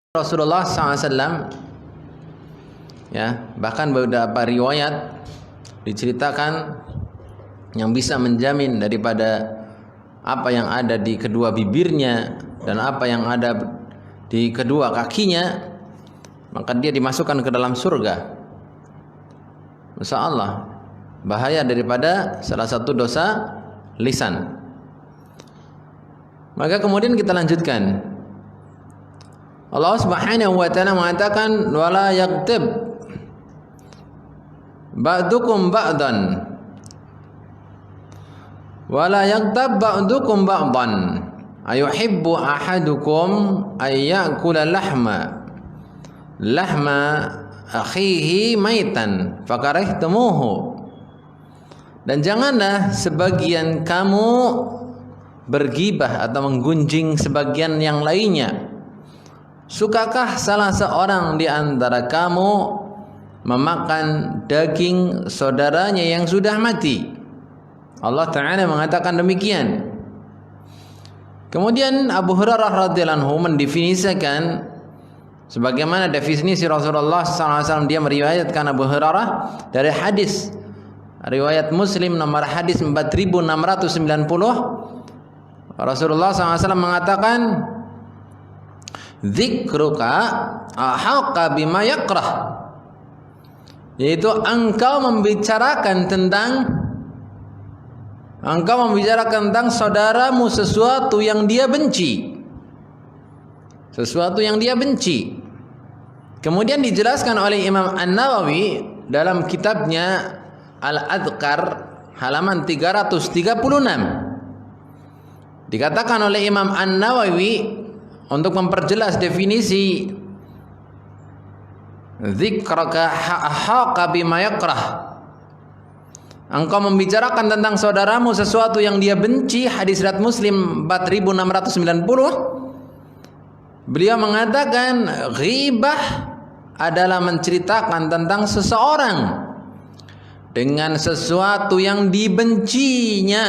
Rasulullah SAW, ya, bahkan beberapa riwayat diceritakan yang bisa menjamin daripada apa yang ada di kedua bibirnya dan apa yang ada di kedua kakinya, maka dia dimasukkan ke dalam surga. Masya Allah, bahaya daripada salah satu dosa lisan. Maka kemudian kita lanjutkan. Allah Subhanahu wa taala mengatakan wala yaghtab ba'dukum ba'dan wala yaghtab ba'dukum ba'dan ayuhibbu ahadukum ay ya'kula lahma akhihi maitan fakarihtumuhu. Dan janganlah sebagian kamu bergibah atau menggunjing sebagian yang lainnya. Sukakah salah seorang di antara kamu memakan daging saudaranya yang sudah mati? Allah Ta'ala mengatakan demikian. Kemudian Abu Hurairah radhiyallahu anhu mendefinisikan sebagaimana definisi Rasulullah SAW. Dia meriwayatkan Abu Hurairah dari hadis riwayat Muslim nomor hadis 4690. Rasulullah SAW mengatakan, dzikruka ahaqqa bima yakrah, yaitu engkau membicarakan tentang saudaramu sesuatu yang dia benci. Sesuatu yang dia benci. Kemudian dijelaskan oleh Imam An-Nawawi dalam kitabnya Al-Adhkar halaman 336. Dikatakan oleh Imam An-Nawawi untuk memperjelas definisi dzikraka ahaqqa bima yakrah, engkau membicarakan tentang saudaramu sesuatu yang dia benci, hadis riwayat Muslim 4690. Beliau mengatakan ghibah adalah menceritakan tentang seseorang dengan sesuatu yang dibencinya,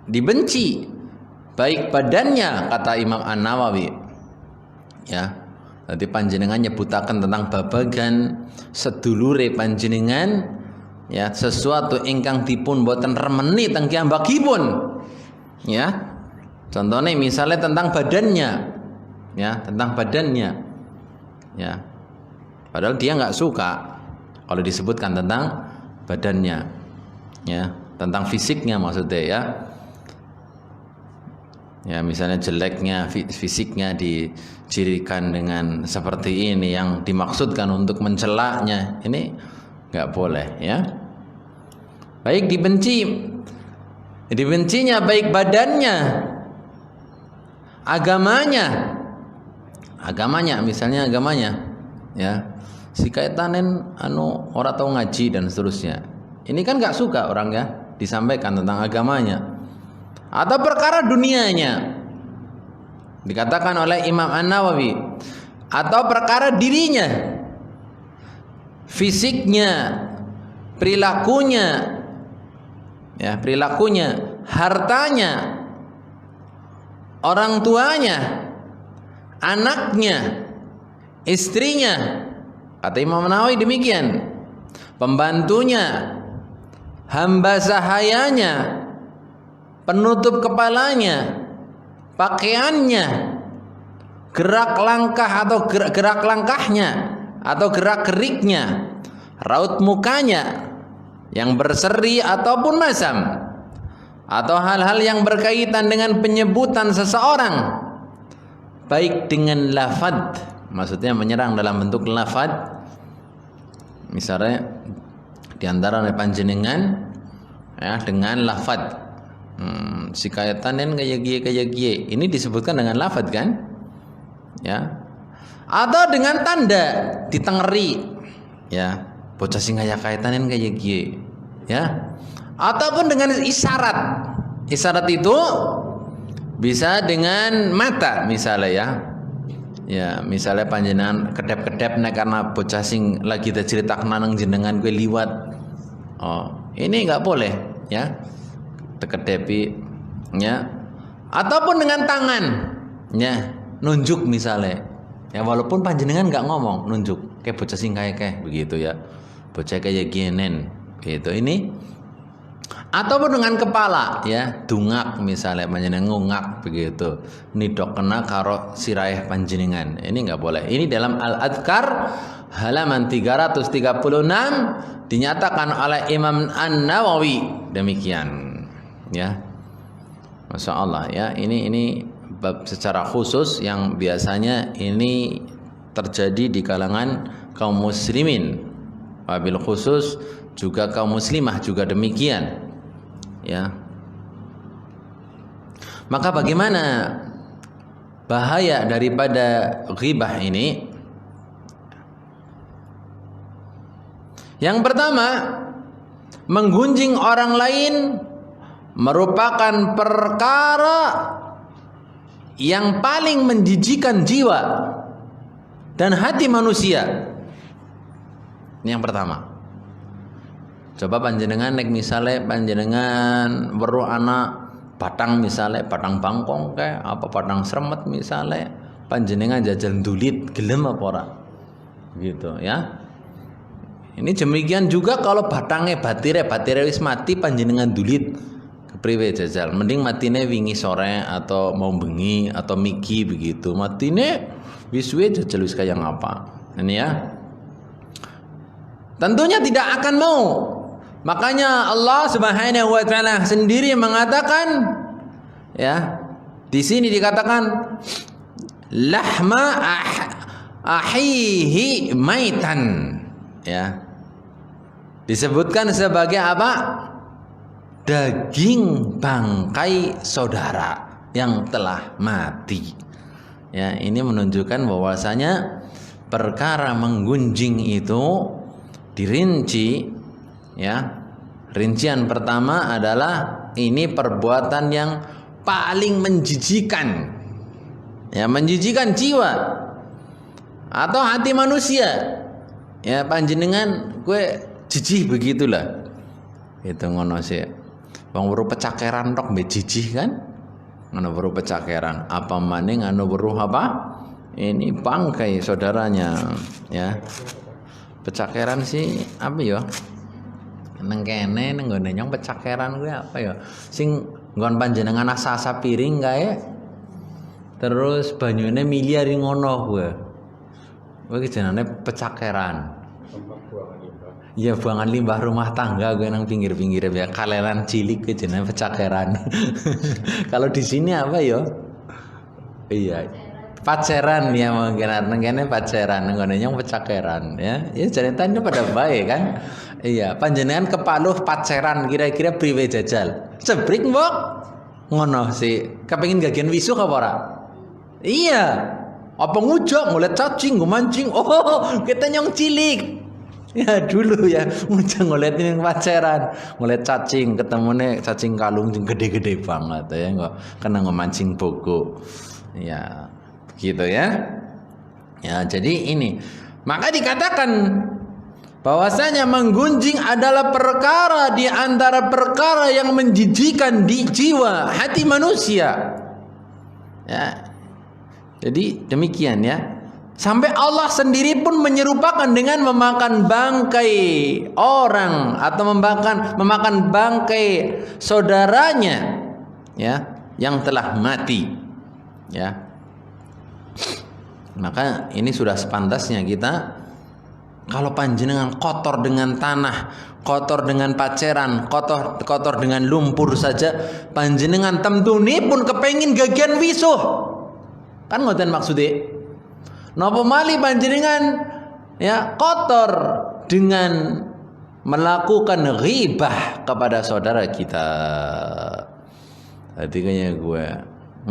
dibenci baik badannya, kata Imam An-Nawawi, ya. Nanti panjenengan nyebutakan tentang babagan sedulure panjenengan, ya, sesuatu ingkang dipun boten remeni teng kiambakipun, ya. Contohnya misalnya tentang badannya, ya, tentang badannya, ya. Padahal dia nggak suka kalau disebutkan tentang badannya, ya, tentang fisiknya maksudnya, ya. Ya, misalnya jeleknya fisiknya dicirikan dengan seperti ini yang dimaksudkan untuk mencelaknya, ini nggak boleh, ya. Baik dibencinya baik badannya, agamanya misalnya agamanya, ya, si kaitanen ora tau ngaji dan seterusnya. Ini kan nggak suka orang, ya, disampaikan tentang agamanya. Atau perkara dunianya, dikatakan oleh Imam An-Nawawi, atau perkara dirinya, fisiknya, perilakunya, ya, perilakunya, hartanya, orang tuanya, anaknya, istrinya, kata Imam An-Nawawi demikian, pembantunya, hamba sahayanya, penutup kepalanya, pakaiannya, gerak langkah atau gerak langkahnya atau gerak geriknya, raut mukanya yang berseri ataupun masam, atau hal-hal yang berkaitan dengan penyebutan seseorang baik dengan lafad, maksudnya menyerang dalam bentuk lafad, misalnya diantara panjenengan, ya, dengan lafad, si kaitanen kayak gie, ini disebutkan dengan lafaz kan, ya, atau dengan tanda ditengeri, ya, bocah sing kaya kaitanen kayak gie, ya, ataupun dengan isyarat itu bisa dengan mata misalnya, ya, misalnya panjenengan kedap-kedap nek karena bocah sing lagi diceritakan nang jenengan gue liwat, oh ini nggak boleh, ya, tekedepi, ya, ataupun dengan tangan, ya, nunjuk misalnya, Ya walaupun panjenengan nggak ngomong, nunjuk kayak bocah sing kayak begitu ya. Bocah kayak ginen gitu. Ini ataupun dengan kepala ya, dungak misalnya panjenengan ngungak begitu. Nidok kena karo siraih panjenengan. Ini nggak boleh. Ini dalam Al-Adhkar halaman 336 dinyatakan oleh Imam An-Nawawi demikian ya. Masya Allah ya, ini bab secara khusus yang biasanya ini terjadi di kalangan kaum muslimin, wabil khusus juga kaum muslimah juga demikian ya. Maka bagaimana bahaya daripada ghibah ini? Yang pertama, menggunjing orang lain merupakan perkara yang paling menjijikan jiwa dan hati manusia. Ini yang pertama. Coba panjenengan nek misale panjenengan weruh anak batang misale batang bangkong kayak apa batang sremet misale panjenengan jajal dulit gelem apa ora? Gitu ya. Ini demikian juga kalau batangnya batire wis mati panjenengan dulit kepriwe jajal. Mending matine wingi sore atau mau bengi atau miki begitu. Matine wis jajal wis kayak ngapa. Ini ya. Tentunya tidak akan mau. Makanya Allah Subhanahu wa taala sendiri mengatakan ya, di sini dikatakan lahma ahihi maitan ya. Disebutkan sebagai apa? Daging bangkai saudara yang telah mati. Ya, ini menunjukkan bahwasanya perkara menggunjing itu dirinci ya. Rincian pertama adalah ini perbuatan yang paling menjijikan. Ya, menjijikan jiwa atau hati manusia. Ya, panjenengan gue jijih begitulah. Itu ngono sih. Wong weruh pecakeran tok mbek jijih kan? Ngono weruh pecakeran. Apa maning anu weruh apa? Ini bangkai saudaranya, ya. Pecakeran sih apa ya? Nang kene nang nggone nyong pecakeran kuwi apa ya? Sing nggon panjenengan asa-asa piring kae. Terus banyune miliar ngono kuwi. Kuwi jenenge pecakeran. Ya buangan limbah rumah tangga gue nang pinggir-pinggir ya kalelan cilik ke jenenge pecakeran. Kalau di sini apa yo? Iya. Paceran ya mungkin nang kene paceran nang ngene nyong pecakeran ya. Ya ceritanya pada baik kan? Iya, panjenengan kepaluh paceran kira-kira priwe jajal. Cebrik mbok. Ngono sih. Kepengin gagian wisuh apa ora? Iya. Apa ngujok ngeliat cacing, mancing. Oh, kita nyong cilik. Ya dulu ya, ngujang ngeliatin pacaran, ngeliat cacing, ketemunya cacing kalung gede-gede banget ya, nggak kena ngemancing boko, ya gitu ya. Ya jadi ini, maka dikatakan bahwasanya menggunjing adalah perkara di antara perkara yang menjijikan di jiwa hati manusia. Ya, jadi demikian ya. Sampai Allah sendiri pun menyerupakan dengan memakan bangkai orang atau memakan bangkai saudaranya ya yang telah mati ya. Maka ini sudah sepantasnya kita kalau panjenengan kotor dengan tanah, kotor dengan paceran, kotor dengan lumpur saja, panjenengan temtune pun kepengin gagian wisuh. Kan ngoten maksudnya. Napa mali panjenengan ya kotor dengan melakukan ghibah kepada saudara kita. Tadi kayaknya gue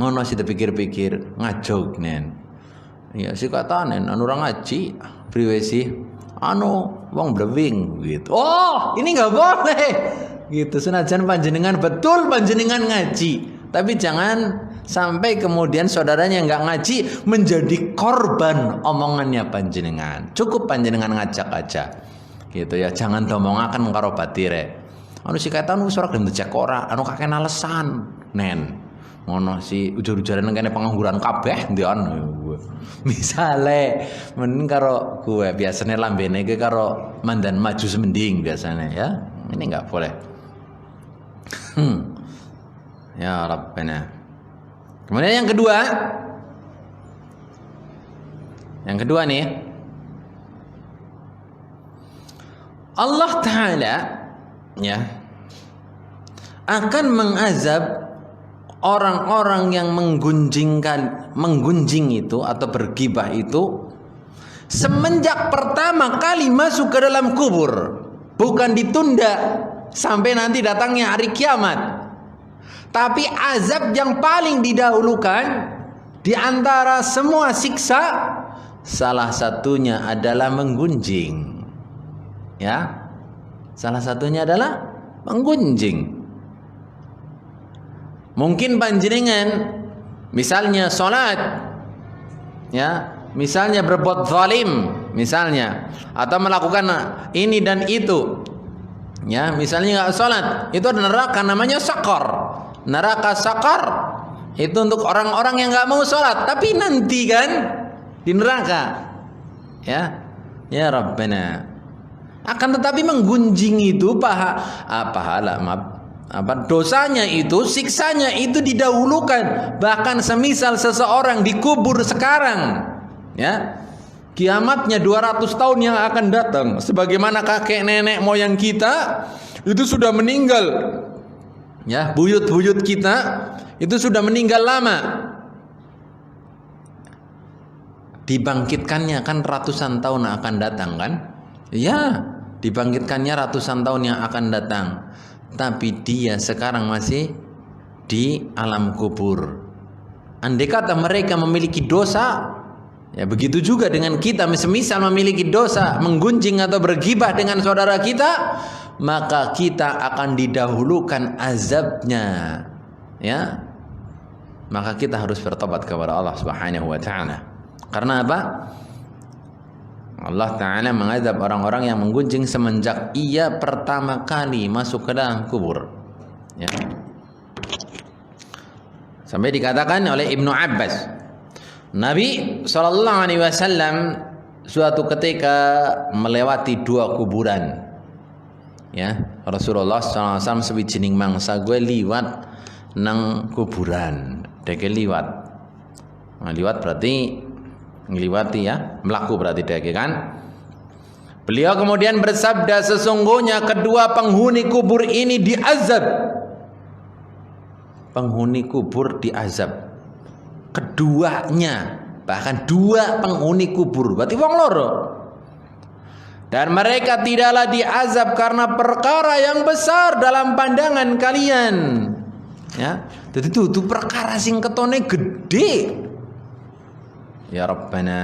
ngono sih pikir-pikir ngajog nen. Ya sih katanen anu orang ngaji priwe sih anu wong blewing gitu. Oh, ini enggak boleh. Gitu senajan panjenengan betul panjenengan ngaji, tapi jangan sampai kemudian saudaranya nggak ngaji menjadi korban omongannya panjenengan. Cukup panjenengan ngajak aja, gitu ya. Jangan domongaken karo batire. Anu sikatan wis ora gelem dicek ora, anu kakek alasan nen. Ngono si ujar-ujaran kene pengangguran kabeh ndian. Misale men karo gue biasanya lambene ke karo mandan maju semending biasanya ya. Ini enggak boleh. Ya Rabbana. Kemudian yang kedua. Yang kedua nih. Allah Ta'ala ya akan mengazab orang-orang yang menggunjing itu atau bergibah itu semenjak pertama kali masuk ke dalam kubur, bukan ditunda sampai nanti datangnya hari kiamat, tapi azab yang paling didahulukan di antara semua siksa, salah satunya adalah menggunjing. Ya, salah satunya adalah menggunjing. Mungkin panjenengan misalnya salat, ya, misalnya berbuat zalim, misalnya, atau melakukan ini dan itu, ya, misalnya nggak salat, itu ada neraka namanya sakar. Neraka sakar itu untuk orang-orang yang nggak mau salat, tapi nanti kan di neraka, ya, ya Rabbana. Akan tetapi menggunjing itu dosanya itu, siksanya itu didahulukan. Bahkan semisal seseorang dikubur sekarang, ya, kiamatnya 200 tahun yang akan datang, sebagaimana kakek nenek moyang kita itu sudah meninggal, ya, buyut-buyut kita itu sudah meninggal lama, dibangkitkannya kan ratusan tahun akan datang kan, ya, dibangkitkannya ratusan tahun yang akan datang. Tapi dia sekarang masih di alam kubur. Andai kata mereka memiliki dosa, ya begitu juga dengan kita, semisal memiliki dosa menggunjing atau bergibah dengan saudara kita, maka kita akan didahulukan azabnya, ya. Maka kita harus bertobat kepada Allah Subhanahu wa taala. Karena apa? Allah Ta'ala mengazab orang-orang yang menggunjing semenjak ia pertama kali masuk ke dalam kubur, ya. Sampai dikatakan oleh Ibnu Abbas, Nabi SAW suatu ketika melewati 2 kuburan, ya. Rasulullah SAW sewijining mangsa gue liwat nang kuburan, deke liwat. Nah, liwat berarti ngliwati, ya, melaku berarti deke kan. Beliau kemudian bersabda, sesungguhnya kedua penghuni kubur ini diazab. Penghuni kubur diazab. Keduanya, bahkan 2 penghuni kubur, berarti wong loro. Dan mereka tidaklah diazab karena perkara yang besar dalam pandangan kalian, ya. Jadi itu perkara sing ketone gede. Ya Rabbana,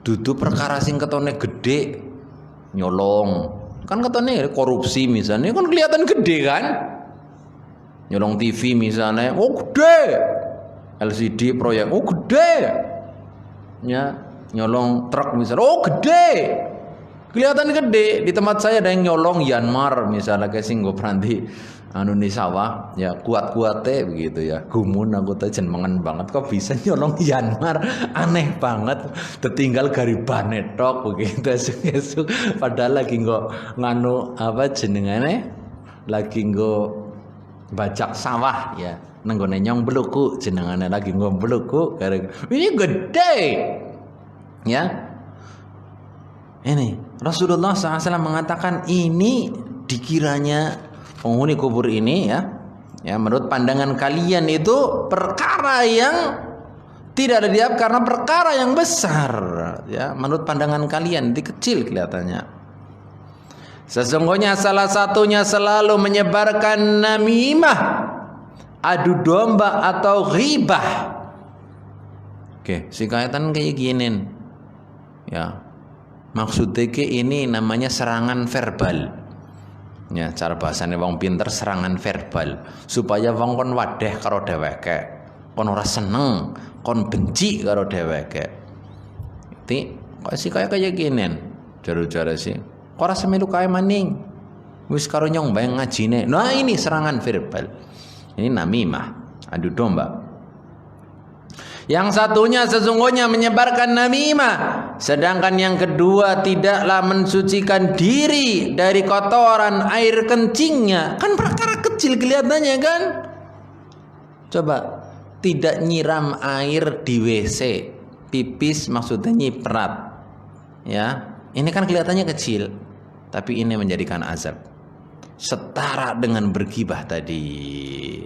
dudu perkara sing ketone gede, nyolong. Kan ketone korupsi misalnya, kan kelihatan gede kan? Nyolong TV misalnya, oh gede. LCD proyek, oh gede. Ya, nyolong truk misalnya, oh gede. Kelihatan gede. Di tempat saya ada yang nyolong Yanmar misalnya, kayak sing go pranti anu ni sawah, ya, kuat-kuate begitu, ya. Gumun aku teh jenengan banget kok bisa nyolong Yanmar, aneh banget. Tertinggal garibane tok begitu esuk-esuk, padahal lagi nganu apa jenengane, lagi bajak sawah, ya, nenggone nyong beluku jenengane, lagi beluku, ini gede, ya. Ini Rasulullah SAW mengatakan ini dikiranya penghuni kubur ini, ya, menurut pandangan kalian itu perkara yang tidak ada diap karena perkara yang besar, ya, menurut pandangan kalian itu kecil kelihatannya. Sesungguhnya salah satunya selalu menyebarkan namimah, adu domba atau ghibah. Oke, sikayatan kayak gini, ya, maksudnya ini namanya serangan verbal. Ya, cara bahasane wong pinter serangan verbal, supaya wong kon wadeh karo dheweke, kon ora seneng, kon benci karo dheweke. Iki kok sih kaya gini, jare-jare sih. Kok ora semelu kae maning. Wis karo nyong bae ngajine. Nah, ini serangan verbal. Ini namimah, adu domba. Yang satunya sesungguhnya menyebarkan namimah, sedangkan yang kedua tidaklah mensucikan diri dari kotoran air kencingnya. Kan perkara kecil kelihatannya kan? Coba, tidak nyiram air di WC, pipis maksudnya nyiprat. Ya, ini kan kelihatannya kecil, tapi ini menjadikan azab. Setara dengan bergibah tadi.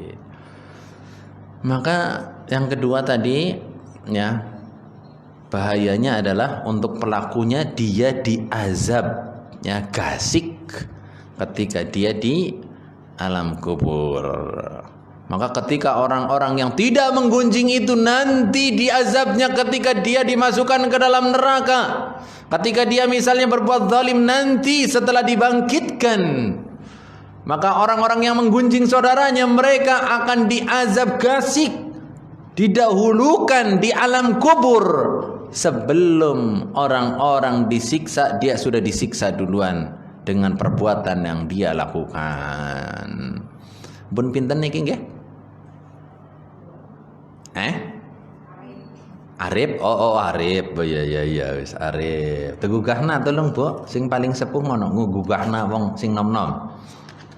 Maka yang kedua tadi, ya, bahayanya adalah untuk pelakunya dia diazab, ya, gasik ketika dia di alam kubur. Maka ketika orang-orang yang tidak menggunjing itu nanti diazabnya ketika dia dimasukkan ke dalam neraka. Ketika dia misalnya berbuat zalim nanti setelah dibangkitkan, maka orang-orang yang menggunjing saudaranya mereka akan diazab gasik, didahulukan di alam kubur. Sebelum orang-orang disiksa, dia sudah disiksa duluan dengan perbuatan yang dia lakukan. Bun pinten niki nggih? Arif, Arif, ya wis Arif. Tegugahna tolong Bu, sing paling sepuh ngono ngugahna wong sing nom-nom.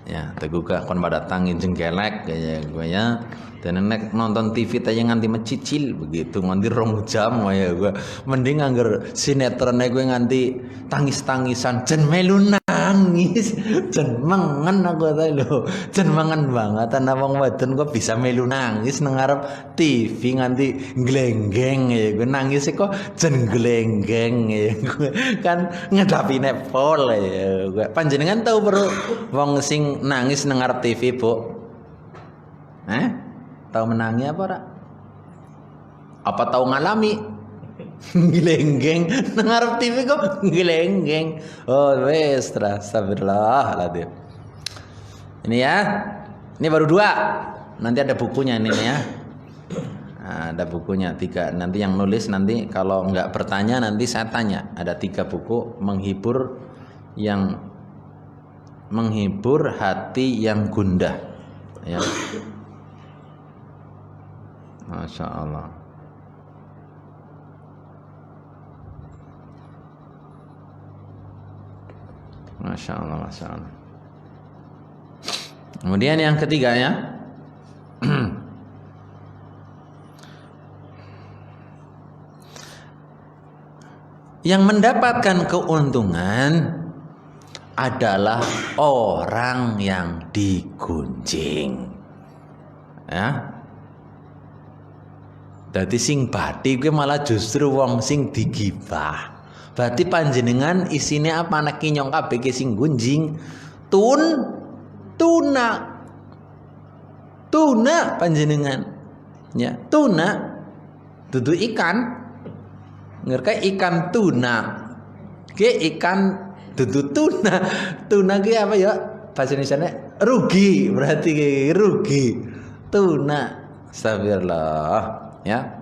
Ya, tegugah kon pada tangin jengkelek kaya gue ya. Dan nek nonton TV aja nganti mecicil begitu, nganti 2 jam ya gue. Mending angger sinetronnya gue nganti tangis-tangisan, jen melu nangis, jen mangan aku tadi lho, jen mangan banget. Ana wong wadon kok bisa melu nangis nang ngarep TV nganti glenggeng ya gue, nangis kok jen glenggeng ya gue. Kan ngedapine pol ya gue. Panjenengan tahu perlu wong sing nangis nang ngarep TV, Bu? Tahu menangi apa ora? Apa tahu ngalami? Gelenggeng nang ngarep TV kok gelenggeng. Oh wes, astagfirullahaladzim. Ini ya. Ini baru 2. Nanti ada bukunya ini ya. Nah, ada bukunya 3. Nanti yang nulis nanti kalau nggak bertanya nanti saya tanya. Ada 3 buku menghibur hati yang gundah. Ya. Masya Allah. Masya Allah, Masya Allah. Kemudian yang ketiga ya, yang mendapatkan keuntungan adalah orang yang digunjing. Ya. Dadi sing bathi kuwi malah justru wong sing digibah. Berarti panjenengan isine apa nek nyong kabeh ki sing gunjing? Tuna panjenengan. Ya, tuna dudu ikan. Ngerti ikan tuna. Ki ikan dudu tuna. Tuna ki apa ya? Bahasa Indonesiane rugi, berarti rugi. Tuna. Astagfirullah. Ya,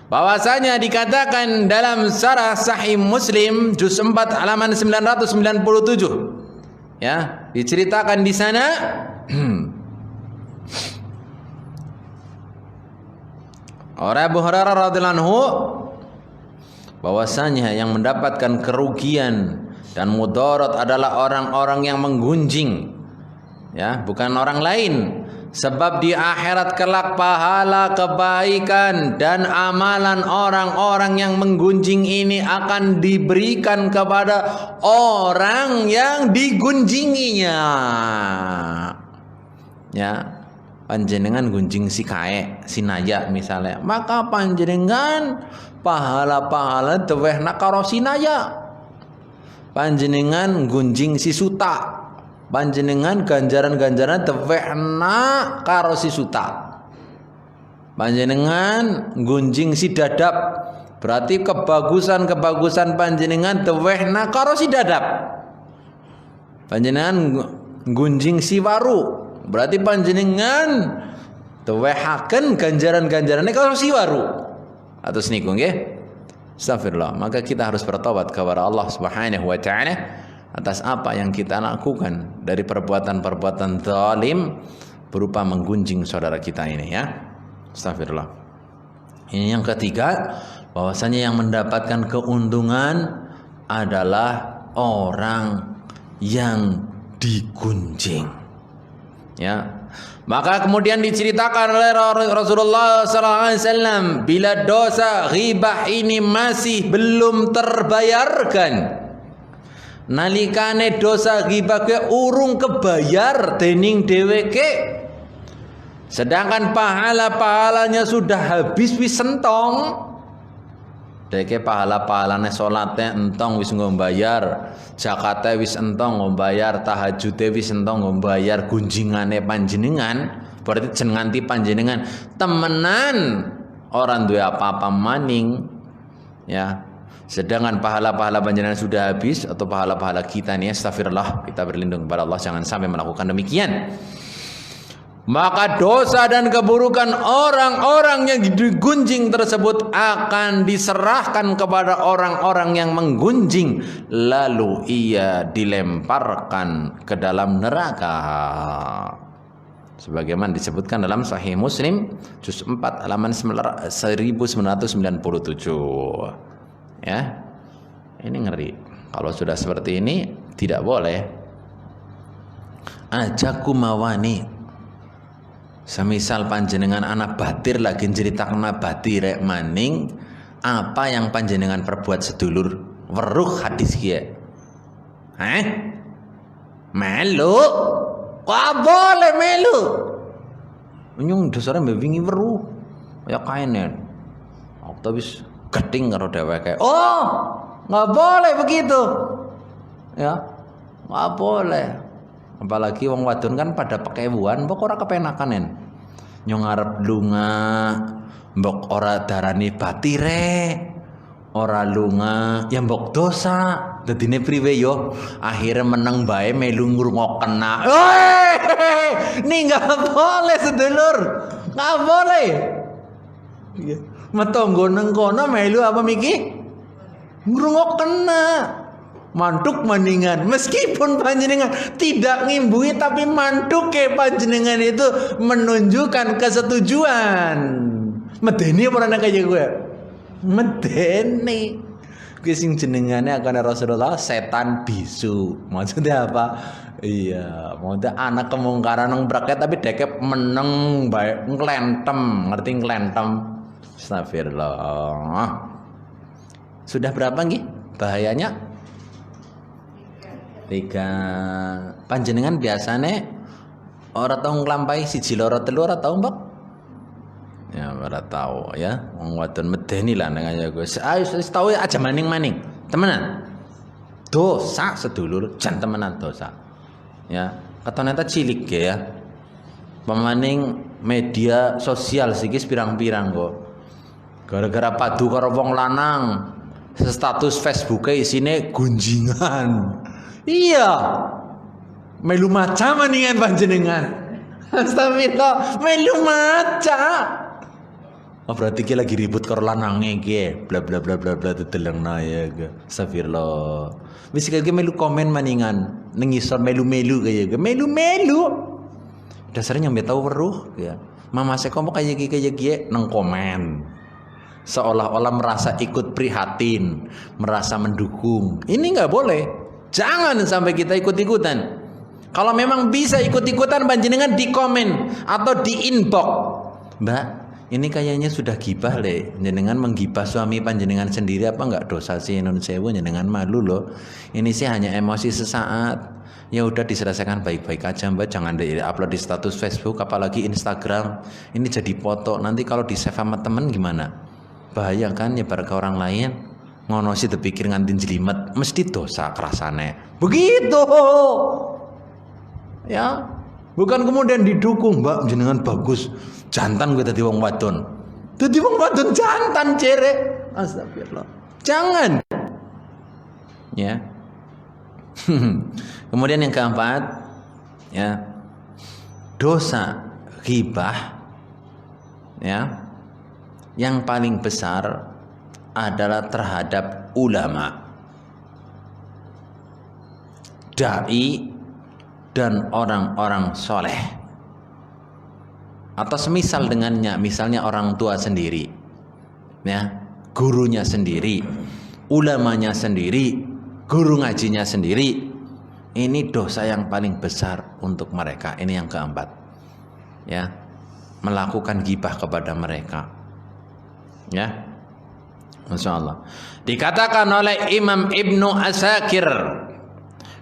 bahwasanya dikatakan dalam Syarah Sahih Muslim juz 4 halaman 997, ya, diceritakan di sana oleh Abu Hurairah radhiyallahu anhu bahwasanya yang mendapatkan kerugian dan mudarat adalah orang-orang yang menggunjing, ya, bukan orang lain. Sebab di akhirat kelak pahala kebaikan dan amalan orang-orang yang menggunjing ini akan diberikan kepada orang yang digunjinginya. Ya, panjenengan gunjing si kae, si naya misalnya, maka panjenengan pahala-pahala dewehna karo si naya. Panjenengan gunjing si suta, panjenengan ganjaran-ganjaran dewehna karo si suta. Panjenengan gunjing si dadap, berarti kebagusan-kebagusan panjenengan dewehna karo si dadap. Panjenengan gunjing si waru, berarti panjenengan dewehaken ganjaran-ganjarane karo si waru. Atus niku nggih. Astagfirullah. Maka kita harus bertobat kepada Allah Subhanahu wa taala atas apa yang kita lakukan dari perbuatan-perbuatan zalim berupa menggunjing saudara kita ini, ya. Astagfirullah. Ini yang ketiga, bahwasanya yang mendapatkan keuntungan adalah orang yang digunjing. Ya. Maka kemudian diceritakan oleh Rasulullah SAW, bila dosa ghibah ini masih belum terbayarkan, nalikane dosa ghibah ke urung kebayar dening dheweke, sedangkan pahala-pahalanya sudah habis wis entong. Deke pahala-pahalane salate entong wis ngombayar, zakate wis entong ngombayar, tahajude wis entong ngombayar, gunjingane panjenengan berarti jeneng nganti panjenengan temenan orang duwe apa-apa maning ya. Sedangkan pahala-pahala panjenengan sudah habis, atau pahala-pahala kita nih, astagfirullah, kita berlindung kepada Allah jangan sampai melakukan demikian. Maka dosa dan keburukan orang-orang yang digunjing tersebut akan diserahkan kepada orang-orang yang menggunjing, lalu ia dilemparkan ke dalam neraka. Sebagaimana disebutkan dalam Sahih Muslim juz 4 halaman 1997. Ya. Ini ngeri. Kalau sudah seperti ini tidak boleh. Ajaku mawani. Semisal panjenengan anak batir lagi ceritakan batir rek maning, apa yang panjenengan perbuat sedulur weruh hadis kiye. Melu? Kok boleh melu? Nyung dasare mbewingi weruh. Ya kaene. Aku wis geding karo dheweke. Oh, nggak boleh begitu. Ya. Nggak boleh. Apalagi wong wadon kan pada pekewan, mbok ora kepenakanen. Nyong arep lunga, mbok ora darani batire, ora lunga, ya mbok dosa. Dadine priwe yo? Akhirnya meneng bae melu ngrungokna. Ini nggak boleh sedulur, nggak boleh. Metonggo neng kono melu apa miki? Ngrungokna. Mantuk maningan, meskipun panjenengan tidak ngimbui, tapi mantuk ke panjenengan itu menunjukkan kesetujuan. Medeni apa nana kayak gue? Medeni. Gue sing jenengannya akan Rasulullah setan bisu. Maksudnya apa? Iya, maksudnya anak kemungkaran nang braket tapi dekep meneng baik ngelentem, ngerti ngelentem? Astagfirullah. Sudah berapa nggih bahayanya? 3. Panjenengan biasane ora tau nglampahi 1 loro 3 ora tau, Mbok? Ya ora tau ya. Wong wadon medeni lah nang aja Gus. Ayo wis tau aja maning-maning. Temenan. Dosa sedulur, jan temenan dosa. Ya, katone ta cilik ya. Pemaning media sosial sikis pirang-pirang kok. Gara-gara padu karo wong lanang, status Facebooke isine gunjingan. Iya, melu maca maningan panjenengan. Astagfirullah, melu maca. Oh berarti ki lagi ribut karo lanange ki, bla bla bla bla bla tetelengna ya ge. Astagfirullah. Wis iki melu komen maningan, ning isor melu-melu kaya ge, melu-melu. Dasarnya nyambe tau weruh ya. Mama saya komo kaya iki nang komen. Seolah-olah merasa ikut prihatin, merasa mendukung. Ini enggak boleh. Jangan sampai kita ikut-ikutan. Kalau memang bisa ikut-ikutan panjenengan di komen atau di inbox. Mbak, ini kayaknya sudah gibah le. Jenengan menggibah suami panjenengan sendiri apa enggak dosa sih nun sewu, jenengan malu loh. Ini sih hanya emosi sesaat. Ya udah diselesaikan baik-baik aja Mbak, jangan di-upload di status Facebook apalagi Instagram. Ini jadi foto. Nanti kalau di-save sama temen gimana? Bahaya kan nyebar ke orang lain. Ngono sih terpikir ngantin jelimet, mesti dosa kerasane. Begitu. Ya, bukan kemudian didukung, Mbak, jenengan bagus. Jantan gue tadi wong wadon. Tadi wong wadon jantan cere. Astagfirullah. Jangan. Ya. Kemudian yang keempat, ya. Dosa ghibah ya. Yang paling besar adalah terhadap ulama, dai dan orang-orang soleh atau semisal dengannya, misalnya orang tua sendiri. ya, gurunya sendiri, ulamanya sendiri, guru ngajinya sendiri. Ini dosa yang paling besar untuk mereka. Ini yang keempat, ya, melakukan ghibah kepada mereka, ya. Masya Allah. Dikatakan oleh Imam Ibnu Asakir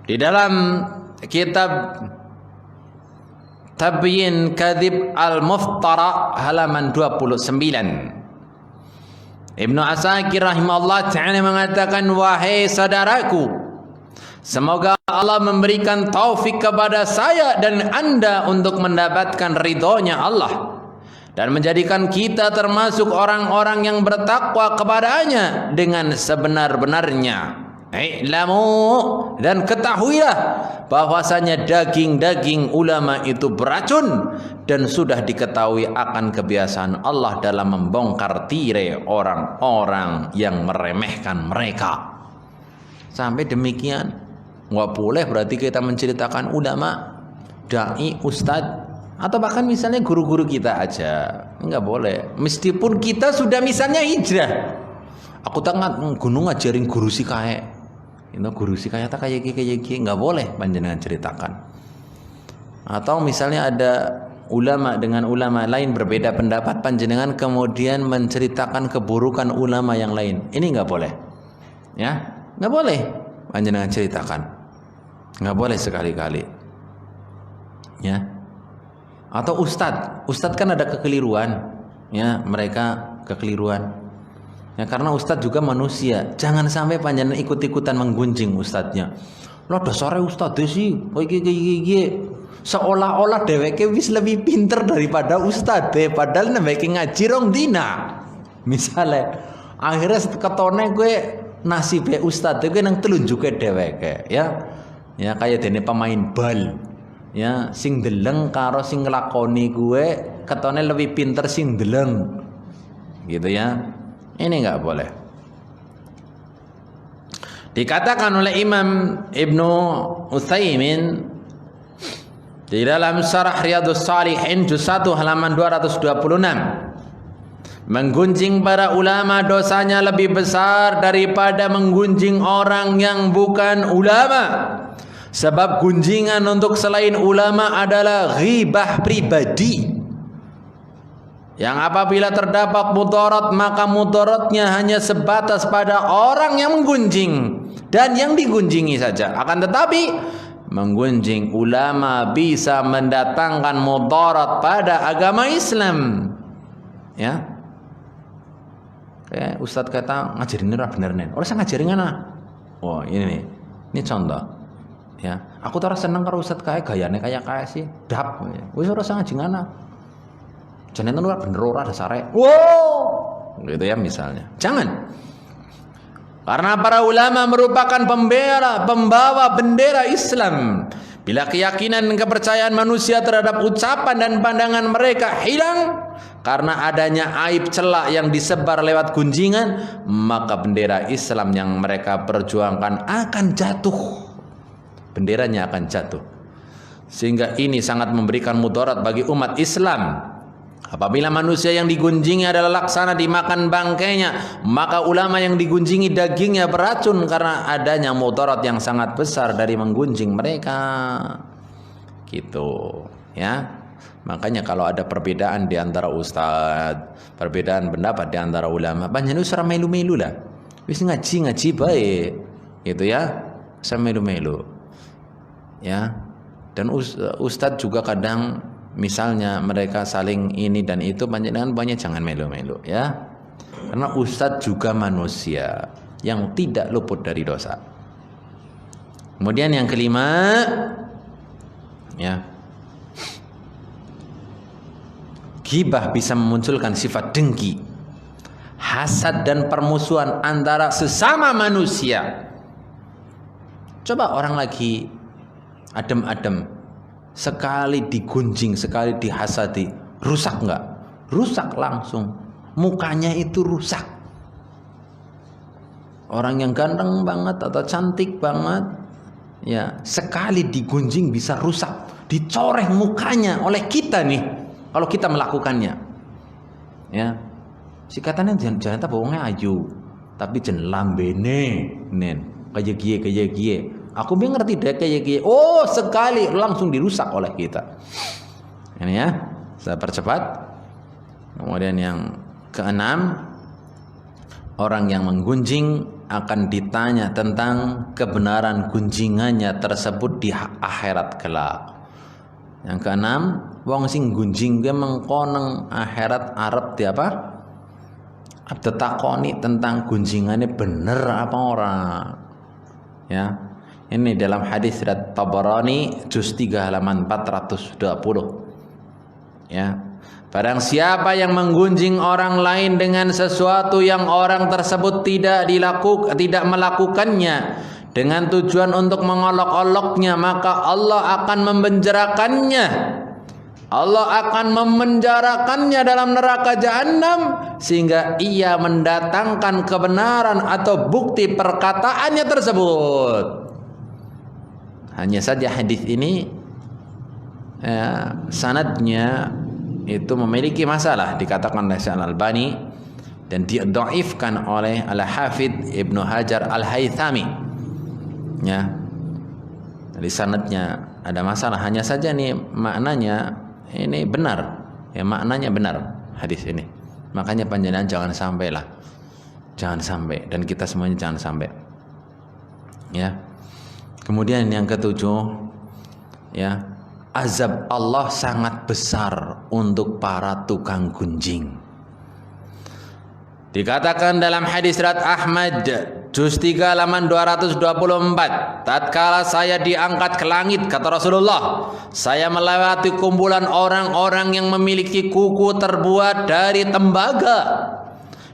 di dalam kitab Tabyin Kadhib Al-Muftara halaman 29. Ibnu Asakir rahimahullah ta'ala mengatakan, wahai saudaraku, semoga Allah memberikan taufik kepada saya dan anda untuk mendapatkan ridhonya Allah dan menjadikan kita termasuk orang-orang yang bertakwa kepadanya dengan sebenar-benarnya. I'lamu, dan ketahuilah bahwasanya daging-daging ulama itu beracun dan sudah diketahui akan kebiasaan Allah dalam membongkar tirai orang-orang yang meremehkan mereka. Sampai demikian, nggak boleh berarti kita menceritakan ulama, dai, ustadz, atau bahkan misalnya guru-guru kita aja, nggak boleh. Meskipun kita sudah misalnya hijrah, aku tangan gunung ngajarin guru si kae, itu guru si kae tak kayak nggak boleh panjenengan ceritakan. Atau misalnya ada ulama dengan ulama lain berbeda pendapat, panjenengan kemudian menceritakan keburukan ulama yang lain, ini nggak boleh, ya, nggak boleh panjenengan ceritakan, nggak boleh sekali-kali, ya. Atau ustadz kan ada kekeliruan, ya, mereka kekeliruan, ya, karena ustadz juga manusia. Jangan sampai panjenengan ikut-ikutan menggunjing ustadznya. Lo dasarnya ustadz sih, seolah-olah dheweke wis lebih pinter daripada ustadz, padahal dheweke ngaji rong dina. Misalnya, akhirnya ketone gue nasibnya ustadz gue nang telunjuke dheweke, ya, kayak dene pemain bal. Ya, sing deleng karo sing ngelakoni gue ketone lebih pinter sing deleng, gitu ya. Ini nggak boleh. Dikatakan oleh Imam Ibnu Utsaimin di dalam Syarah Riyadhus Shalihin juz 1 halaman 226, menggunjing para ulama dosanya lebih besar daripada menggunjing orang yang bukan ulama. Sebab gunjingan untuk selain ulama adalah ghibah pribadi, yang apabila terdapat mudarat maka mudaratnya hanya sebatas pada orang yang menggunjing dan yang digunjingi saja. Akan tetapi menggunjing ulama bisa mendatangkan mudarat pada agama Islam, ya. Kayak ustadz kata ngajarin ini bener nih, orang saya ngajarin mana? Oh ini contoh. Ya, aku terus seneng karo ustadz kayak gayane kayak sih, dap. Wis ora sang ngaji ngana. Jenengan ora bener ora dasare. Wow, gitu ya misalnya. Jangan. Karena para ulama merupakan pembawa bendera Islam. Bila keyakinan dan kepercayaan manusia terhadap ucapan dan pandangan mereka hilang karena adanya aib celak yang disebar lewat gunjingan, maka bendera Islam yang mereka perjuangkan akan jatuh. Benderanya akan jatuh. Sehingga ini sangat memberikan mudarat bagi umat Islam. Apabila manusia yang digunjingi adalah laksana dimakan bangkainya, maka ulama yang digunjingi dagingnya beracun karena adanya mudarat yang sangat besar dari menggunjing mereka. Gitu, ya. Makanya kalau ada perbedaan di antara ustadz, perbedaan pendapat di antara ulama, banyak usah melu-melu lah. Wis ngaji baik, gitu ya. Usah melu-melu. Ya, dan ustadz juga kadang misalnya mereka saling ini dan itu banyak jangan melu-melu, ya, karena ustadz juga manusia yang tidak luput dari dosa. Kemudian yang kelima, ya, ghibah bisa memunculkan sifat dengki, hasad dan permusuhan antara sesama manusia. Coba orang lagi adem-adem, sekali digunjing, sekali dihasadi, rusak nggak? Rusak langsung, mukanya itu rusak. Orang yang ganteng banget atau cantik banget, ya, sekali digunjing bisa rusak, dicoreh mukanya oleh kita nih, kalau kita melakukannya, ya. Sikatane jangan tak wonge ayu, tapi jen lambene nen kaya gie. Aku biar ngerti deh kaya gie. Oh, sekali langsung dirusak oleh kita. Ini ya, saya percepat. Kemudian yang keenam, orang yang menggunjing akan ditanya tentang kebenaran gunjingannya tersebut di akhirat kelak. Yang keenam, wong sing gunjing ge mengkoneng akhirat arep di apa? Ditakoni tentang gunjingannya bener apa ora. Ya. Ini dalam hadis riwayat Tabarani juz 3 halaman 420. Ya. Barang siapa yang menggunjing orang lain dengan sesuatu yang orang tersebut tidak melakukannya dengan tujuan untuk mengolok-oloknya, maka Allah akan memenjarakannya. Allah akan memenjarakannya dalam neraka jahanam sehingga ia mendatangkan kebenaran atau bukti perkataannya tersebut. Hanya saja hadis ini ya, sanadnya itu memiliki masalah, dikatakan oleh Syekh Al-Albani dan didhaifkan oleh Al-Hafidz Ibnu Hajar Al-Haythami. Ya. Di sanadnya ada masalah, hanya saja nih maknanya ini benar, ya maknanya benar hadis ini. Makanya panjenengan jangan sampai dan kita semuanya jangan sampai. Ya. Kemudian yang ketujuh, ya, azab Allah sangat besar untuk para tukang gunjing. Dikatakan dalam hadis riwayat Ahmad juz 3 halaman 224, tatkala saya diangkat ke langit, kata Rasulullah, saya melewati kumpulan orang-orang yang memiliki kuku terbuat dari tembaga.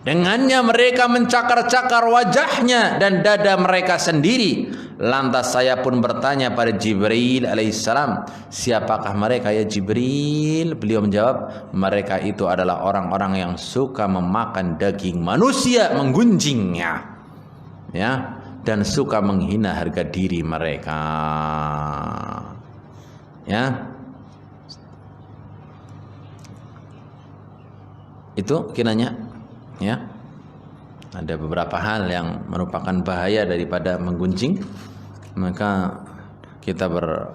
Dengannya mereka mencakar-cakar wajahnya dan dada mereka sendiri. Lantas saya pun bertanya pada Jibril alaihissalam, siapakah mereka ya Jibril? Beliau menjawab, mereka itu adalah orang-orang yang suka memakan daging manusia, menggunjingnya, ya, dan suka menghina harga diri mereka. Ya, itu kiranya, ya, ada beberapa hal yang merupakan bahaya daripada menggunjing, maka kita bertaubat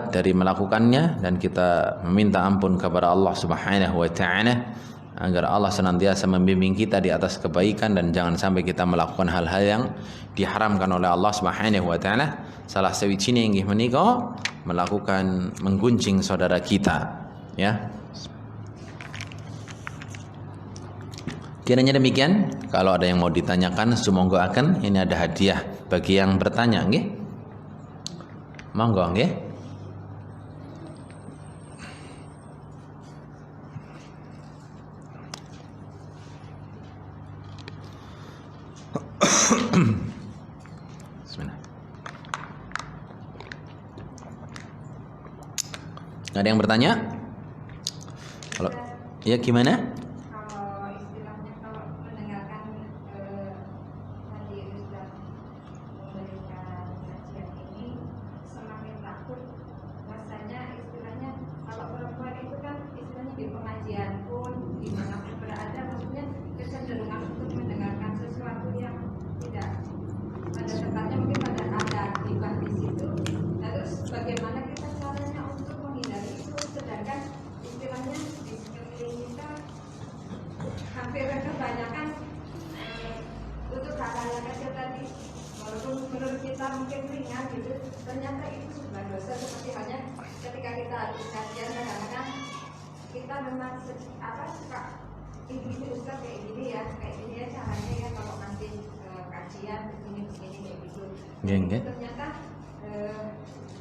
dari melakukannya dan kita meminta ampun kepada Allah Subhanahu wa taala agar Allah senantiasa membimbing kita di atas kebaikan dan jangan sampai kita melakukan hal-hal yang diharamkan oleh Allah Subhanahu wa taala. Salah sawijine inggih menika melakukan menggunjing saudara kita, ya. Kiranya demikian. Kalau ada yang mau ditanyakan, sumangga akan ini ada hadiah bagi yang bertanya, nggih. Monggo nggih. Bismillah. Ada yang bertanya? Kalau ya gimana? Ternyata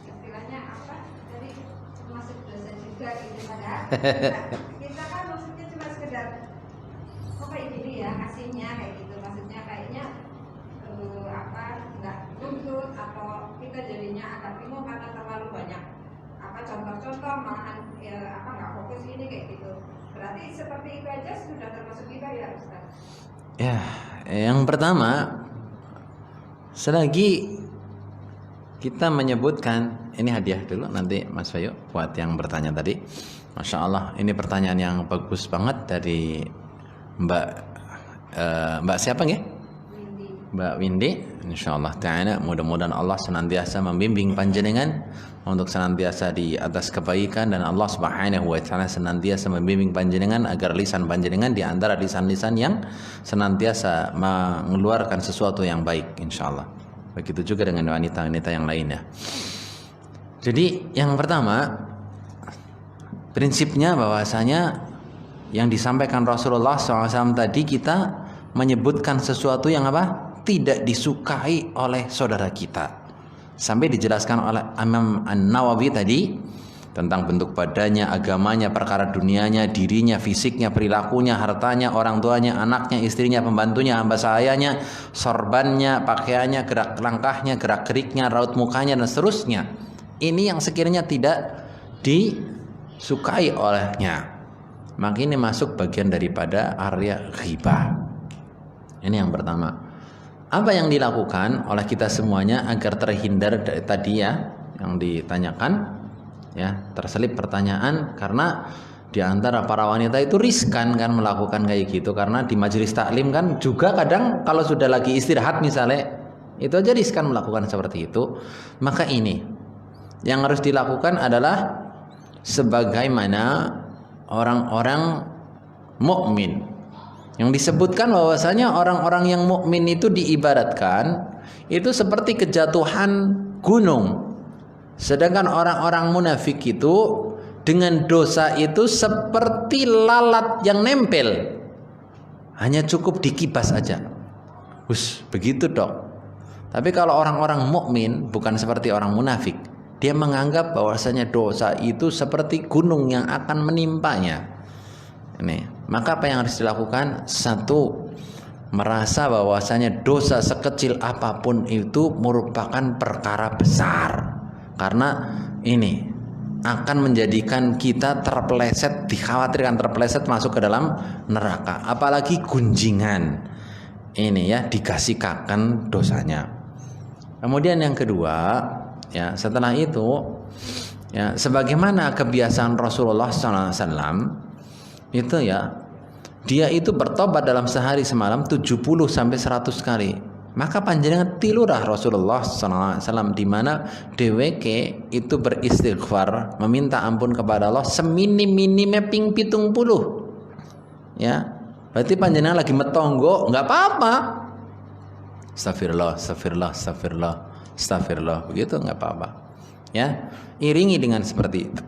istilahnya apa tadi masuk dosa juga gitu, padahal kita kan maksudnya cuma sekedar kok kayak gini ya kasihnya kayak gitu, maksudnya kayaknya apa nggak tuntut atau kita jadinya agak bingung karena terlalu banyak apa contoh-contoh malahan ya, apa nggak fokus ini kayak gitu. Berarti seperti itu aja sudah termasuk kita ya Ustaz? Ya, yang pertama, selagi kita menyebutkan, ini hadiah dulu nanti Mas Bayu buat yang bertanya tadi. Masya Allah, ini pertanyaan yang bagus banget dari Mbak Mbak siapa nggih? Windy. Mbak Windy, insyaallah ta'ala mudah-mudahan Allah senantiasa membimbing panjenengan untuk senantiasa di atas kebaikan, dan Allah Subhanahu wa taala senantiasa membimbing panjenengan agar lisan panjenengan di antara lisan-lisan yang senantiasa mengeluarkan sesuatu yang baik insyaallah. Begitu juga dengan wanita-wanita yang lainnya. Jadi yang pertama, prinsipnya bahwasanya yang disampaikan Rasulullah SAW tadi, kita menyebutkan sesuatu yang apa? Tidak disukai oleh saudara kita. Sampai dijelaskan oleh Imam An-Nawawi tadi tentang bentuk badannya, agamanya, perkara dunianya, dirinya, fisiknya, perilakunya, hartanya, orang tuanya, anaknya, istrinya, pembantunya, hamba sahayanya, sorbannya, pakaiannya, gerak langkahnya, gerak geriknya, raut mukanya, dan seterusnya. Ini yang sekiranya tidak disukai olehnya, maka ini masuk bagian daripada area ghibah. Ini yang pertama. Apa yang dilakukan oleh kita semuanya agar terhindar dari tadi ya yang ditanyakan, ya, terselip pertanyaan, karena di antara para wanita itu riskan kan melakukan kayak gitu, karena di majelis taklim kan juga kadang kalau sudah lagi istirahat misalnya, itu aja riskan melakukan seperti itu. Maka ini yang harus dilakukan adalah sebagaimana orang-orang mukmin. Yang disebutkan bahwasanya orang-orang yang mukmin itu diibaratkan itu seperti kejatuhan gunung. Sedangkan orang-orang munafik itu dengan dosa itu seperti lalat yang nempel. Hanya cukup dikibas aja. Begitu dok. Tapi kalau orang-orang mukmin bukan seperti orang munafik. Dia menganggap bahwasanya dosa itu seperti gunung yang akan menimpanya. Ini, maka apa yang harus dilakukan? Satu, merasa bahwasanya dosa sekecil apapun itu merupakan perkara besar, karena ini akan menjadikan kita terpeleset, dikhawatirkan terpeleset masuk ke dalam neraka. Apalagi gunjingan ini ya, dikasihkan dosanya. Kemudian yang kedua, ya, setelah itu ya, sebagaimana kebiasaan Rasulullah SAW itu ya, dia itu bertobat dalam sehari semalam 70 sampai 100 kali. Maka panjenengan tilurah Rasulullah SAW, di mana DWK itu beristighfar, meminta ampun kepada Allah seminim-minimnya ping 70. Ya, berarti panjenengan lagi metonggo, nggak apa-apa. Astagfirullah, astagfirullah, astagfirullah, astagfirullah, begitu nggak apa-apa. Ya, iringi dengan seperti itu.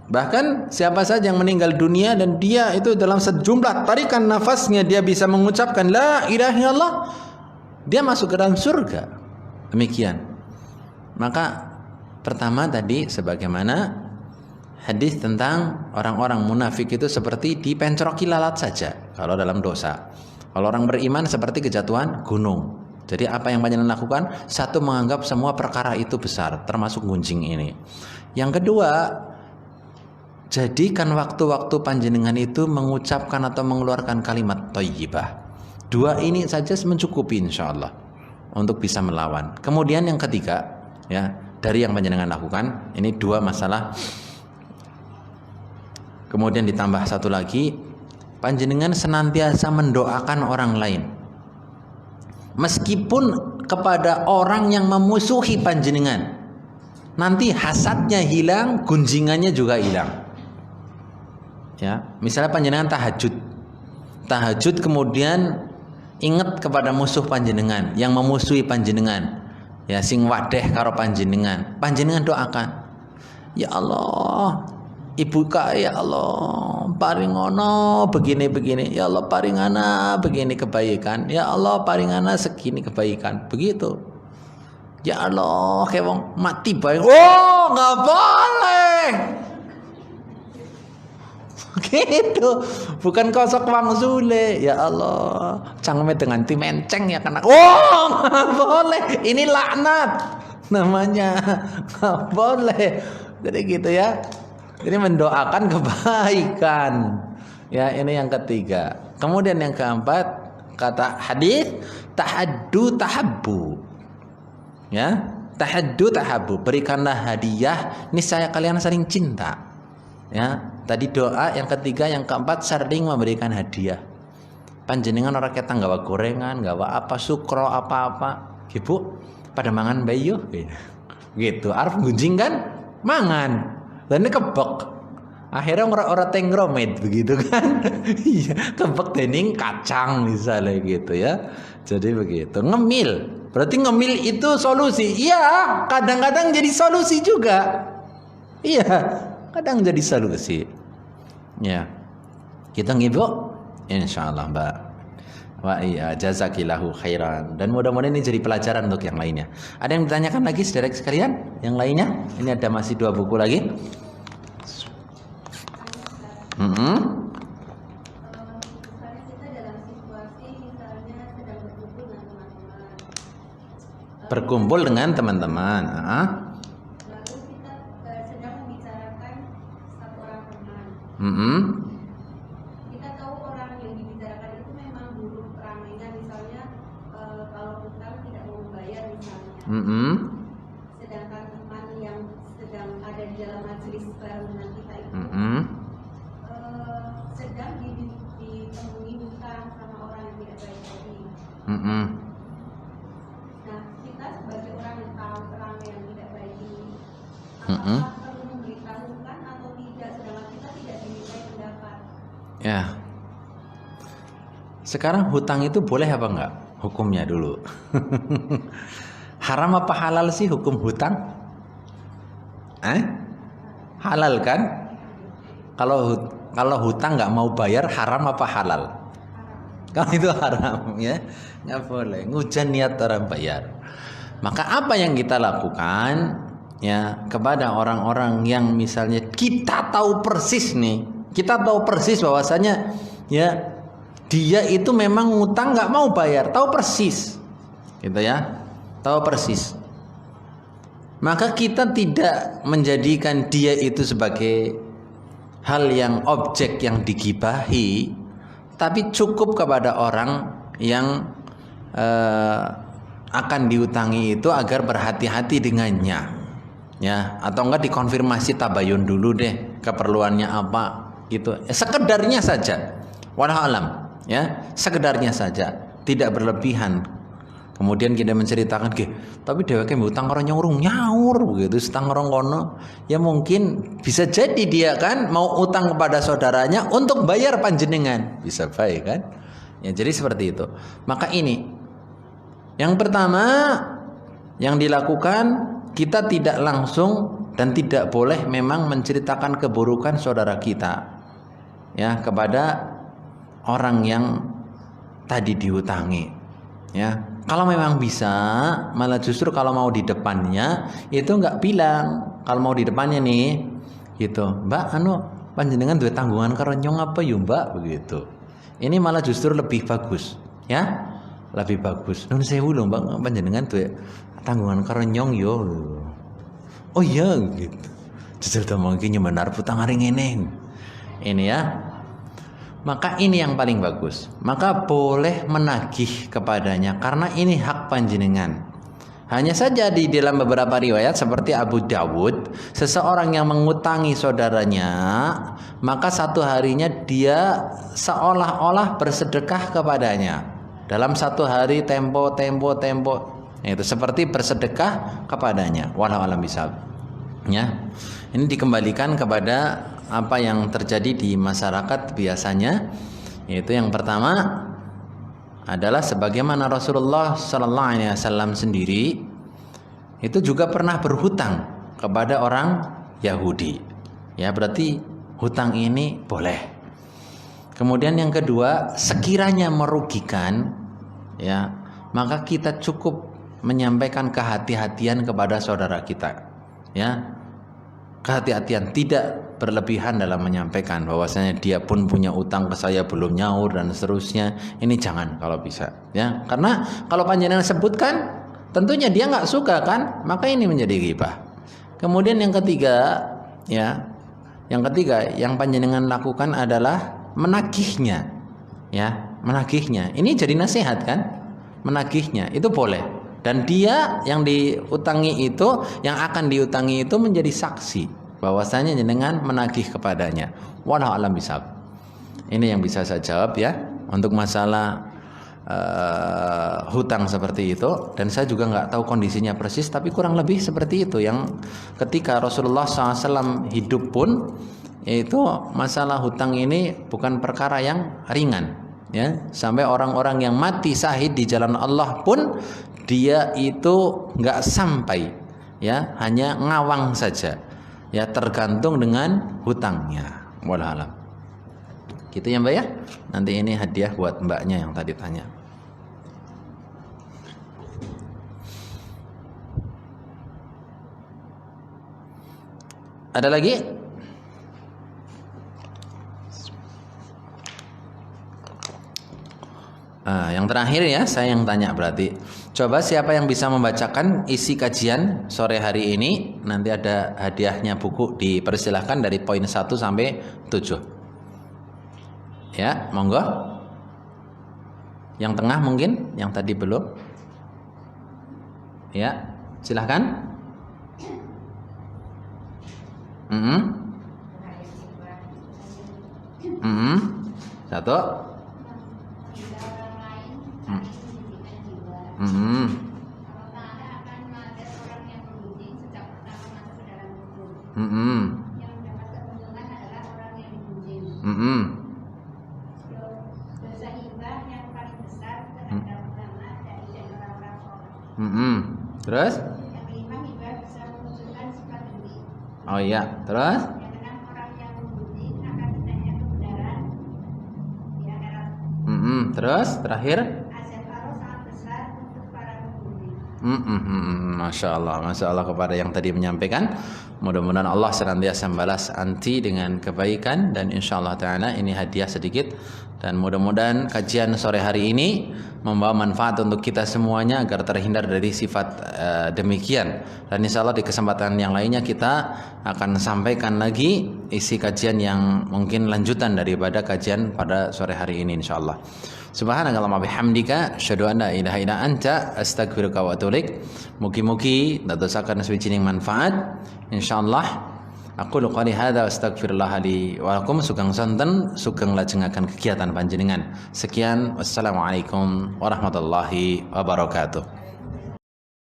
Bahkan siapa saja yang meninggal dunia dan dia itu dalam sejumlah tarikan nafasnya dia bisa mengucapkan la ilaha illallah, dia masuk ke dalam surga. Demikian. Maka pertama tadi sebagaimana hadis tentang orang-orang munafik itu seperti dipencroki lalat saja kalau dalam dosa. Kalau orang beriman seperti kejatuhan gunung. Jadi apa yang panjenengan lakukan? Satu, menganggap semua perkara itu besar, termasuk gunjing ini. Yang kedua, jadikan waktu-waktu panjenengan itu mengucapkan atau mengeluarkan kalimat thayyibah. Dua ini saja mencukupi insyaallah untuk bisa melawan. Kemudian yang ketiga, ya, dari yang panjenengan lakukan, ini dua masalah. Kemudian ditambah satu lagi, panjenengan senantiasa mendoakan orang lain. Meskipun kepada orang yang memusuhi panjenengan. Nanti hasadnya hilang, gunjingannya juga hilang. Ya, misalnya panjenengan tahajud kemudian ingat kepada musuh panjenengan yang memusuhi panjenengan, ya, sing wadeh karo panjenengan doakan, ya Allah, ibu ya Allah paringono begini, ya Allah paringana begini kebaikan, ya Allah paringana segini kebaikan, begitu. Ya Allah, kayak wong mati bae, oh nggak boleh. Gitu, bukan kosok wang zule, ya Allah cangme dengan tim enceng ya kena, oh nggak boleh, ini laknat namanya, nggak boleh. Jadi gitu ya, jadi mendoakan kebaikan, ya, ini yang ketiga. Kemudian yang keempat, kata hadis, tahaddu tahabbu, ya, tahaddu tahabbu, berikanlah hadiah niscaya kalian saling cinta. Ya, tadi doa, yang ketiga, yang keempat sering memberikan hadiah. panjenengan orang kita nggawa gorengan, nggawa apa sukro apa-apa. Ibu pada mangan bayi yo. Gitu. Arep gunjing kan? Mangan. Dan ini kebek. Akhirnya orang tengromet begitu kan. Iya, kebek dening kacang misalnya gitu ya. Jadi begitu. Ngemil. Berarti ngemil itu solusi. Iya, kadang-kadang jadi solusi juga. Iya, kadang jadi solusi. Ya. Kita ngibu insyaallah, Mbak. Wa iya, jazakillahu khairan. Dan mudah-mudahan ini jadi pelajaran untuk yang lainnya. Ada yang ditanyakan lagi saudara sekalian? Yang lainnya? Ini ada masih 2 buku lagi. Misalnya kita dalam situasi misalnya sedang berkumpul dengan teman-teman. Berkumpul dengan teman-teman. Lalu kita sedang membicarakan satu orang teman. Kita tahu orang yang dibicarakan itu memang buruk ramainya, misalnya kalau hutang tidak mau membayar misalnya. Sedangkan teman yang sedang ada di dalam majelis bareng dengan kita itu sedang ditemui hutang sama orang yang tidak baik tadi. Nah, kita sebagai orang yang tahu orang yang tidak baik ini, apakah perlu memberitahukan atau tidak, sedangkan kita tidak dimintai pendapat? Ya. Sekarang hutang itu boleh apa enggak? Hukumnya dulu. Haram apa halal sih hukum hutang? Halal kan? Kalau hutang nggak mau bayar haram apa halal? Kalau itu haram ya, nggak boleh. Ngujan niat orang bayar. Maka apa yang kita lakukan ya kepada orang-orang yang misalnya kita tahu persis nih, kita tahu persis bahwasanya ya dia itu memang ngutang nggak mau bayar, tahu persis, gitu ya, tahu persis. Maka kita tidak menjadikan dia itu sebagai hal yang objek yang digibahi, tapi cukup kepada orang yang akan diutangi itu agar berhati-hati dengannya, ya, atau enggak dikonfirmasi tabayun dulu deh keperluannya apa gitu, sekedarnya saja, wallahu alam, ya, sekedarnya saja, tidak berlebihan. Kemudian kita menceritakan, tapi dheweke utang karo nyaur begitu, setang orang kono. Ya mungkin bisa jadi dia kan mau utang kepada saudaranya untuk bayar panjenengan. Bisa baik kan? Ya jadi seperti itu. Maka ini yang pertama yang dilakukan, kita tidak langsung dan tidak boleh memang menceritakan keburukan saudara kita ya kepada orang yang tadi diutangi. Ya, kalau memang bisa, malah justru kalau mau di depannya itu nggak bilang. Kalau mau di depannya nih, gitu, Mbak, panjenengan duwe tanggungan karo nyong apa yuk Mbak, begitu. Ini malah justru lebih bagus, ya, lebih bagus. Nun sewu lho Mbak, panjenengan duwe tanggungan karo nyong yo. Oh iya, gitu. Jajal ta mangke nyemenar putang hari ngene. Ini ya. Maka ini yang paling bagus. Maka boleh menagih kepadanya karena ini hak panjenengan. Hanya saja di dalam beberapa riwayat seperti Abu Dawud, seseorang yang mengutangi saudaranya, maka satu harinya dia seolah-olah bersedekah kepadanya. Dalam satu hari tempo. Itu seperti bersedekah kepadanya. Wallahu a'lam bishawab. Ya. Ini dikembalikan kepada apa yang terjadi di masyarakat biasanya, yaitu yang pertama adalah sebagaimana Rasulullah Sallallahu Alaihi Wasallam sendiri itu juga pernah berhutang kepada orang Yahudi. Ya berarti hutang ini boleh. Kemudian yang kedua, sekiranya merugikan, ya maka kita cukup menyampaikan kehati-hatian kepada saudara kita, ya. Kehati-hatian, tidak berlebihan dalam menyampaikan bahwasanya dia pun punya utang ke saya belum nyaur dan seterusnya. Ini jangan kalau bisa, ya, karena kalau panjenengan sebutkan tentunya dia nggak suka kan, maka ini menjadi ghibah. Kemudian yang ketiga, ya, yang panjenengan lakukan adalah menagihnya, ya, menagihnya. Ini jadi nasihat kan, menagihnya itu boleh. Dan dia yang diutangi itu, yang akan diutangi itu menjadi saksi bahwasanya jenengan menagih kepadanya. Wallahu a'lam bishawab. Ini yang bisa saya jawab ya untuk masalah hutang seperti itu. Dan saya juga nggak tahu kondisinya persis, tapi kurang lebih seperti itu, yang ketika Rasulullah SAW hidup pun itu masalah hutang ini bukan perkara yang ringan ya, sampai orang-orang yang mati syahid di jalan Allah pun dia itu nggak sampai ya, hanya ngawang saja ya, tergantung dengan hutangnya. Wallahu alam. Gitu ya Mbak ya. Nanti ini hadiah buat mbaknya yang tadi tanya. Ada lagi? Yang terakhir ya, saya yang tanya berarti. Coba siapa yang bisa membacakan isi kajian sore hari ini? Nanti ada hadiahnya buku, dipersilahkan dari poin 1 sampai 7. Ya, monggo. Yang tengah mungkin, yang tadi belum. Ya, silahkan. Satu. Terus? Oh iya, terus? Terus terakhir? Masya Allah kepada yang tadi menyampaikan. Mudah-mudahan Allah senantiasa membalas anti dengan kebaikan, dan insya Allah Ta'ala ini hadiah sedikit, dan mudah-mudahan kajian sore hari ini membawa manfaat untuk kita semuanya agar terhindar dari sifat demikian. Dan insya Allah di kesempatan yang lainnya kita akan sampaikan lagi isi kajian yang mungkin lanjutan daripada kajian pada sore hari ini insya Allah. Subhanakallahumma bihamdika asyhadu an la ilaha illa anta astaghfiruka wa atubu ilaik. Mugi-mugi ndadosaken sawijining manfaat insyaallah. Aku qali hadza astaghfirullah li wa lakum. Sugeng sonten sugeng lajengaken kegiatan panjenengan. Sekian, wassalamualaikum warahmatullahi wabarakatuh.